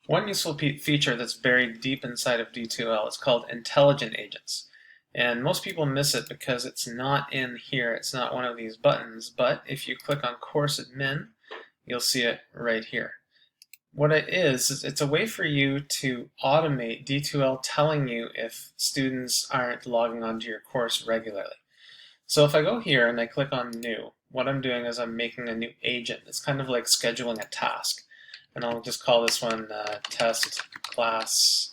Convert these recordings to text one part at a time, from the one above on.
One useful feature that's buried deep inside of D2L is called intelligent agents. And most people miss it because it's not in here, it's not one of these buttons, but if you click on course admin, you'll see it right here. What it is it's a way for you to automate D2L telling you if students aren't logging onto your course regularly. So if I go here and I click on new, what I'm doing is I'm making a new agent. It's kind of like scheduling a task. And I'll just call this one test class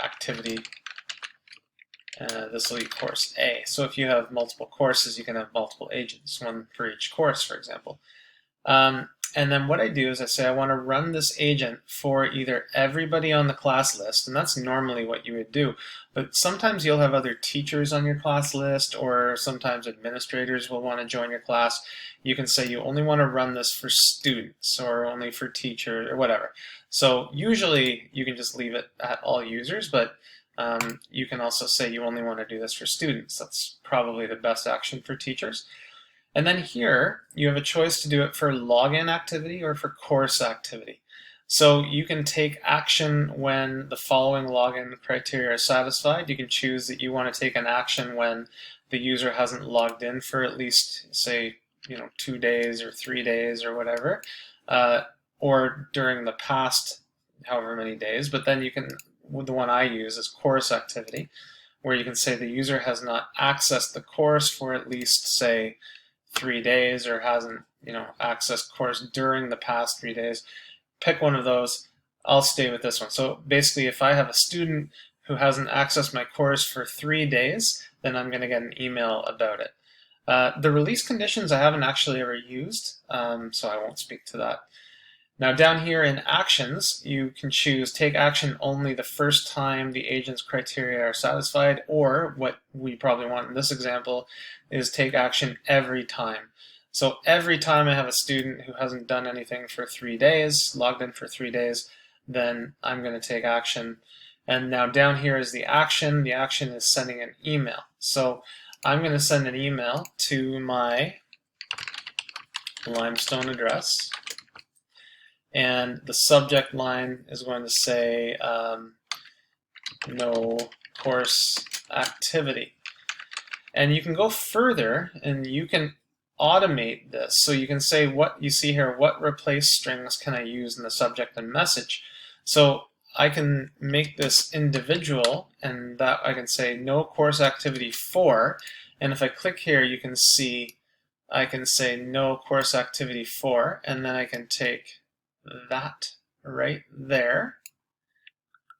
activity. This will be course A. So if you have multiple courses, you can have multiple agents, one for each course, for example. And then what I do is I say I want to run this agent for either everybody on the class list, and that's normally what you would do, but sometimes you'll have other teachers on your class list, or sometimes administrators will want to join your class. You can say you only want to run this for students or only for teachers or whatever. So usually you can just leave it at all users, but you can also say you only want to do this for students. That's probably the best action for teachers. And then here, you have a choice to do it for login activity or for course activity. So you can take action when the following login criteria are satisfied. You can choose that you want to take an action when the user hasn't logged in for at least, say, 2 days or 3 days or whatever, or during the past however many days. But then you can, the one I use is course activity, where you can say the user has not accessed the course for at least, say, 3 days, or hasn't accessed course during the past 3 days. Pick one of those. I'll stay with this one. So basically, if I have a student who hasn't accessed my course for 3 days, then I'm going to get an email about it. The release conditions I haven't actually ever used, so I won't speak to that. Now down here in actions, you can choose take action only the first time the agent's criteria are satisfied, or what we probably want in this example is take action every time. So every time I have a student who hasn't done anything for 3 days, logged in for 3 days, then I'm going to take action. And now down here is the action. The action is sending an email. So I'm going to send an email to my Limestone address. And the subject line is going to say no course activity. And you can go further and you can automate this. So you can say what you see here, what replace strings can I use in the subject and message? So I can make this individual, and that I can say no course activity for, and if I click here you can see I can say no course activity for, and then I can take that right there,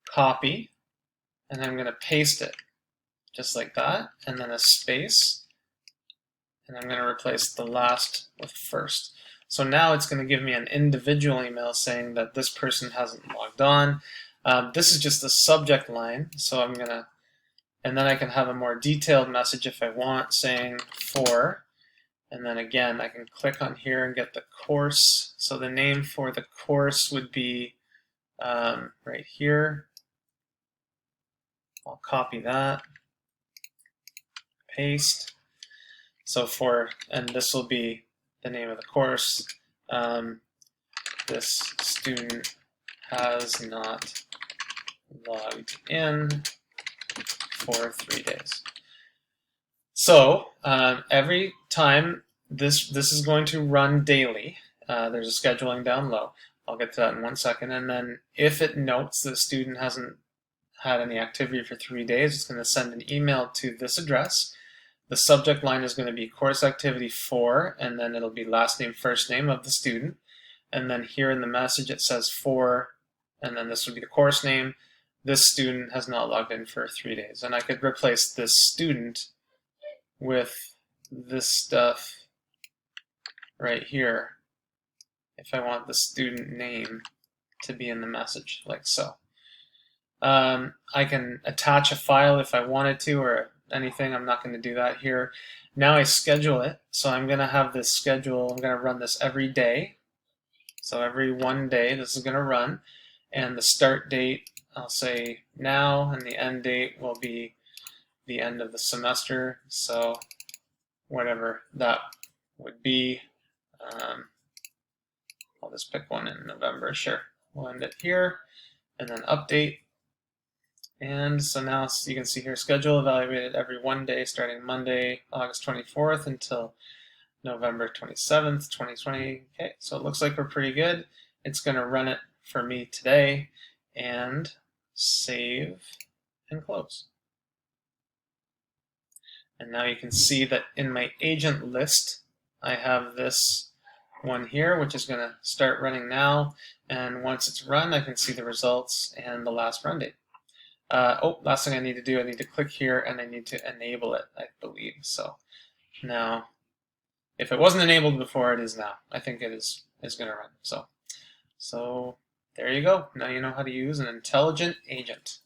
copy, and I'm going to paste it just like that, and then a space, and I'm going to replace the last with first. So now it's going to give me an individual email saying that this person hasn't logged on. This is just the subject line, so I'm going to, and then I can have a more detailed message if I want, saying for, and then again, I can click on here and get the course. So the name for the course would be right here. I'll copy that, paste. So for, and this will be the name of the course. This student has not logged in for 3 days. So every time this is going to run daily. There's a scheduling down low. I'll get to that in 1 second. And then if it notes that the student hasn't had any activity for 3 days, it's going to send an email to this address. The subject line is going to be course activity for, and then it'll be last name, first name of the student. And then here in the message it says for, and then this would be the course name. This student has not logged in for 3 days. And I could replace this student with this stuff right here if I want the student name to be in the message, like so. I can attach a file if I wanted to, or anything. I'm not going to do that here. Now I schedule it, so I'm going to have this schedule. I'm going to run this every day. So every 1 day this is going to run, and the start date I'll say now, and the end date will be the end of the semester, so whatever that would be. I'll I'll just pick one in November, sure. We'll end it here, and then update. And so now you can see here, schedule evaluated every 1 day starting Monday, August 24th until November 27th, 2020. Okay, so it looks like we're pretty good. It's going to run it for me today, and save and close. And now you can see that in my agent list, I have this one here, which is going to start running now. And once it's run, I can see the results and the last run date. Last thing I need to do, I need to click here and I need to enable it, I believe. So now, if it wasn't enabled before, it is now. I think it is going to run. So there you go. Now you know how to use an intelligent agent.